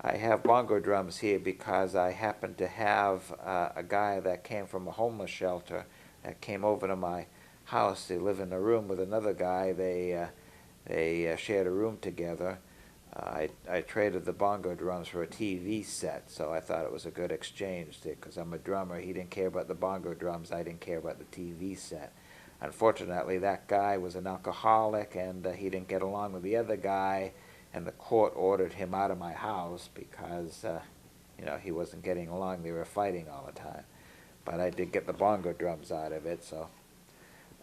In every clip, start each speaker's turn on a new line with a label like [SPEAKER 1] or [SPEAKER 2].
[SPEAKER 1] I have bongo drums here because I happen to have a guy that came from a homeless shelter that came over to my house. They live in a room with another guy. They shared a room together. I traded the bongo drums for a TV set, so I thought it was a good exchange because I'm a drummer. He didn't care about the bongo drums. I didn't care about the TV set. Unfortunately, that guy was an alcoholic, and he didn't get along with the other guy, and the court ordered him out of my house because, he wasn't getting along. They were fighting all the time. But I did get the bongo drums out of it, so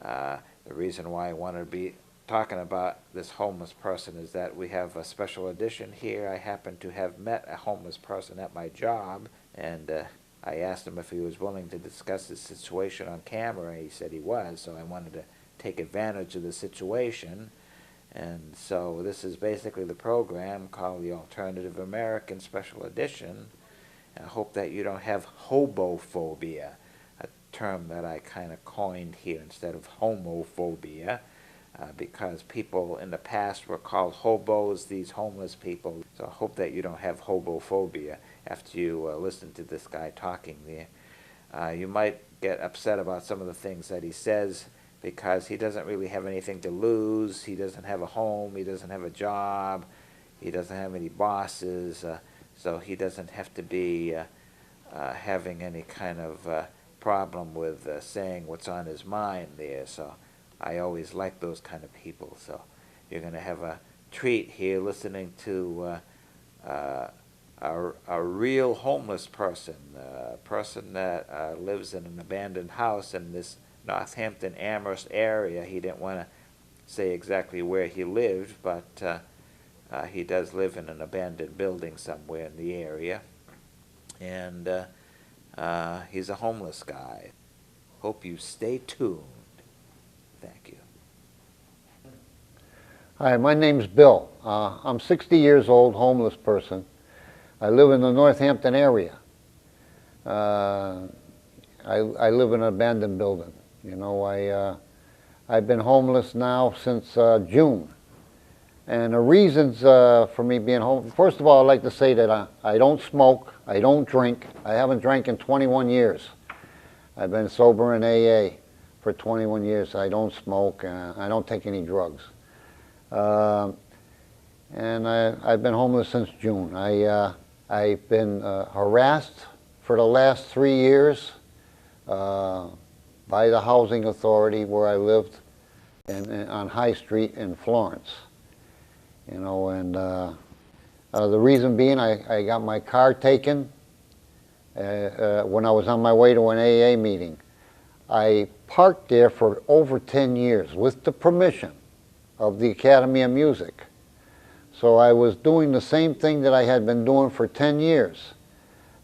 [SPEAKER 1] the reason why I wanted to be talking about this homeless person is that we have a special edition here. I happen to have met a homeless person at my job, and I asked him if he was willing to discuss his situation on camera, and he said he was, so I wanted to take advantage of the situation. And so this is basically the program called the Alternative American Special Edition. And I hope that you don't have hobophobia, a term that I kind of coined here instead of homophobia, because people in the past were called hobos, these homeless people. So I hope that you don't have hobophobia after you listen to this guy talking there. You might get upset about some of the things that he says because he doesn't really have anything to lose. He doesn't have a home. He doesn't have a job. He doesn't have any bosses. So he doesn't have to be having any kind of problem with saying what's on his mind there. So I always like those kind of people. So you're going to have a treat here listening to a real homeless person, a person that lives in an abandoned house in this Northampton Amherst area. He didn't want to say exactly where he lived, but he does live in an abandoned building somewhere in the area. And he's a homeless guy. Hope you stay tuned. Thank you.
[SPEAKER 2] Hi, my name's Bill. I'm 60 years old, homeless person. I live in the Northampton area. I live in an abandoned building. I've been homeless now since June. And the reasons for me being homeless, first of all, I'd like to say that I don't smoke, I don't drink. I haven't drank in 21 years. I've been sober in AA for 21 years. I don't smoke, I don't take any drugs. And I've been homeless since June. I've been harassed for the last 3 years by the housing authority where I lived on High Street in Florence. And the reason being I got my car taken when I was on my way to an AA meeting. I parked there for over 10 years with the permission of the Academy of Music. So I was doing the same thing that I had been doing for 10 years.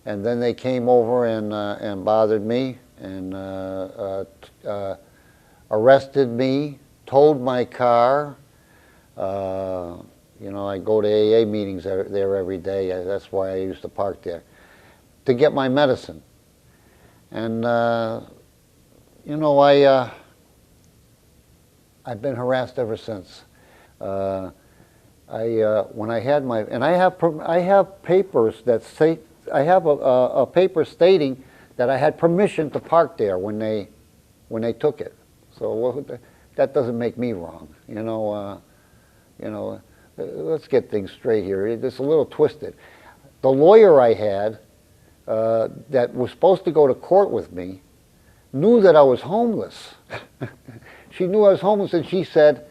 [SPEAKER 2] And then they came over and bothered me and arrested me, towed my car. I go to AA meetings there every day. That's why I used to park there, to get my medicine. And I've been harassed ever since. When I had my, and I have papers that say, I have a paper stating that I had permission to park there when they took it. So that doesn't make me wrong. Let's get things straight here. It's a little twisted. The lawyer I had that was supposed to go to court with me knew that I was homeless. She knew I was homeless, and she said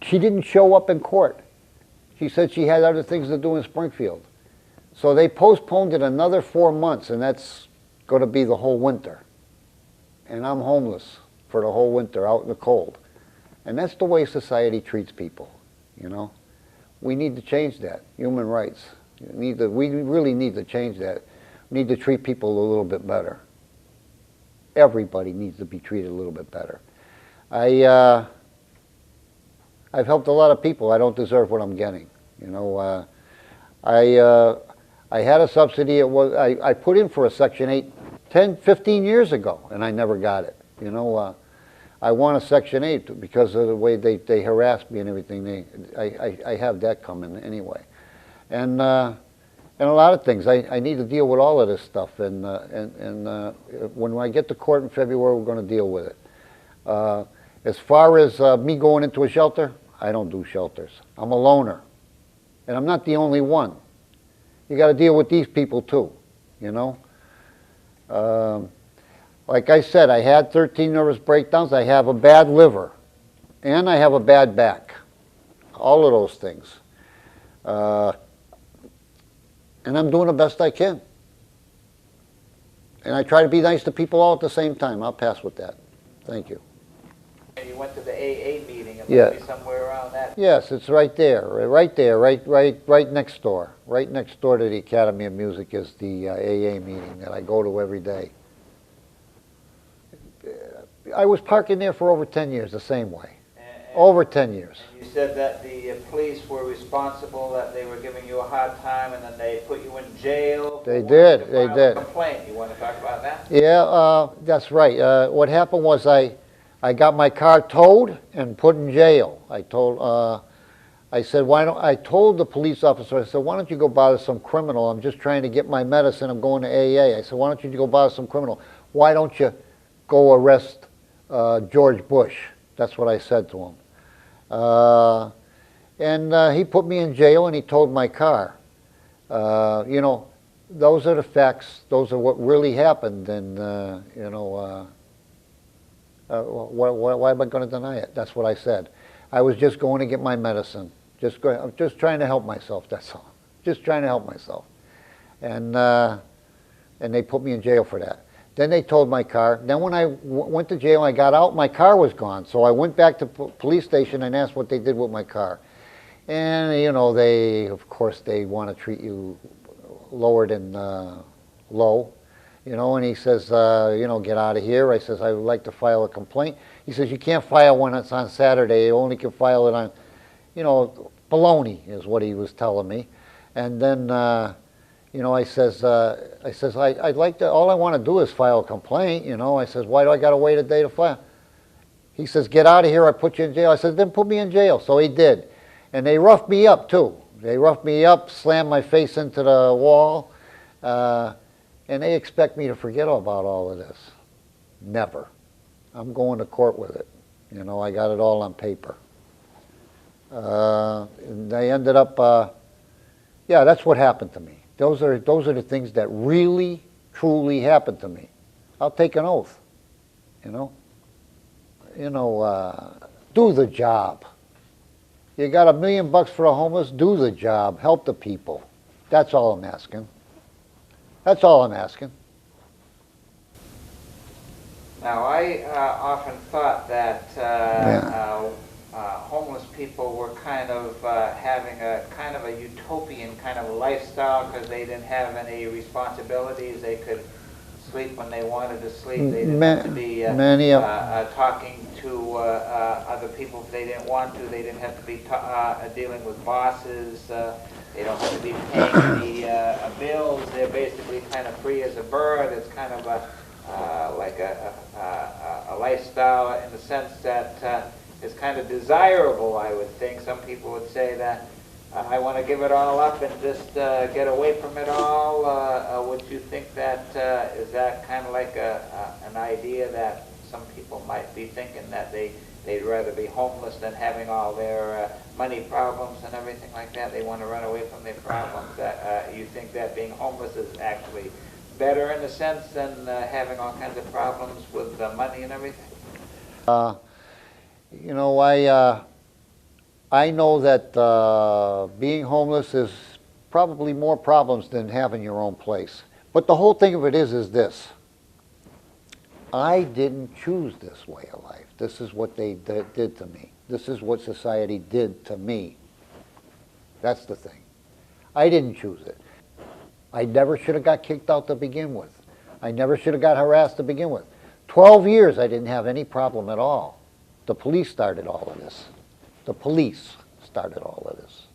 [SPEAKER 2] she didn't show up in court. She said she had other things to do in Springfield. So they postponed it another 4 months, and that's going to be the whole winter. And I'm homeless for the whole winter out in the cold. And that's the way society treats people, We need to change that. Human rights. We really need to change that. We need to treat people a little bit better. Everybody needs to be treated a little bit better. I've helped a lot of people. I don't deserve what I'm getting. I had a subsidy. I put in for a Section 8 10, 15 years ago, and I never got it. I want a Section 8 because of the way they harassed me and everything. I have that coming anyway. and a lot of things. I need to deal with all of this stuff, and when I get to court in February, we're going to deal with it. As far as me going into a shelter, I don't do shelters. I'm a loner, and I'm not the only one. You got to deal with these people too, you know. Like I said, I had 13 nervous breakdowns. I have a bad liver, and I have a bad back. All of those things. And I'm doing the best I can. And I try to be nice to people all at the same time. I'll pass with that. Thank you.
[SPEAKER 1] And you went to the AA meeting, and
[SPEAKER 2] Yeah.
[SPEAKER 1] maybe somewhere around that.
[SPEAKER 2] Yes, it's right there, right next door. Right next door to the Academy of Music is the AA meeting that I go to every day. I was parking there for over 10 years, the same way. Over 10 years.
[SPEAKER 1] And you said that the police were responsible, that they were giving you a hard time, and then they put you in jail.
[SPEAKER 2] They
[SPEAKER 1] for
[SPEAKER 2] did,
[SPEAKER 1] wanting to
[SPEAKER 2] they
[SPEAKER 1] file
[SPEAKER 2] did.
[SPEAKER 1] a complaint. You want to talk about that?
[SPEAKER 2] Yeah, that's right. What happened was I got my car towed and put in jail. I said, I told the police officer, I said, why don't you go bother some criminal? I'm just trying to get my medicine. I'm going to AA. I said, why don't you go bother some criminal? Why don't you go arrest George Bush? That's what I said to him. He put me in jail and he towed my car. You know, those are the facts. Those are what really happened. And, you know, why am I going to deny it? That's what I said. I was just going to get my medicine. I'm just trying to help myself, that's all. Just trying to help myself. And they put me in jail for that. Then they towed my car. Then when I went to jail, I got out, my car was gone. So I went back to police station and asked what they did with my car. And, you know, of course, they want to treat you lower than low. You know, and he says, you know, get out of here. I says, I would like to file a complaint. He says, you can't file one that's on Saturday. You only can file it on, you know, baloney is what he was telling me. And then, you know, I says, I'd like to, all I want to do is file a complaint, you know. I says, why do I got to wait a day to file? He says, get out of here, I put you in jail. I said, then put me in jail. So he did. And they roughed me up, too. They roughed me up, slammed my face into the wall, and they expect me to forget about all of this. Never. I'm going to court with it. You know, I got it all on paper. And they ended up, yeah, that's what happened to me. Those are the things that really, truly happened to me. I'll take an oath, you know. You know, do the job. You got $1 million for the homeless, do the job, help the people. That's all I'm asking. That's all I'm asking.
[SPEAKER 1] Now, I often thought that homeless people were kind of having a kind of a utopian kind of lifestyle because they didn't have any responsibilities. They could sleep when they wanted to sleep. They didn't have to be talking to other people if they didn't want to. They didn't have to be dealing with bosses. They don't have to be paying the bills. They're basically kind of free as a bird. It's kind of like a lifestyle in the sense that is kind of desirable, I would think. Some people would say that I want to give it all up and just get away from it all. Would you think that, is that kind of like an idea that some people might be thinking that they'd rather be homeless than having all their money problems and everything like that? They want to run away from their problems. You think that being homeless is actually better in a sense than having all kinds of problems with money and everything?
[SPEAKER 2] You know, I know that being homeless is probably more problems than having your own place. But the whole thing of it is this. I didn't choose this way of life. This is what they did to me. This is what society did to me. That's the thing. I didn't choose it. I never should have got kicked out to begin with. I never should have got harassed to begin with. 12 years I didn't have any problem at all. The police started all of this. The police started all of this.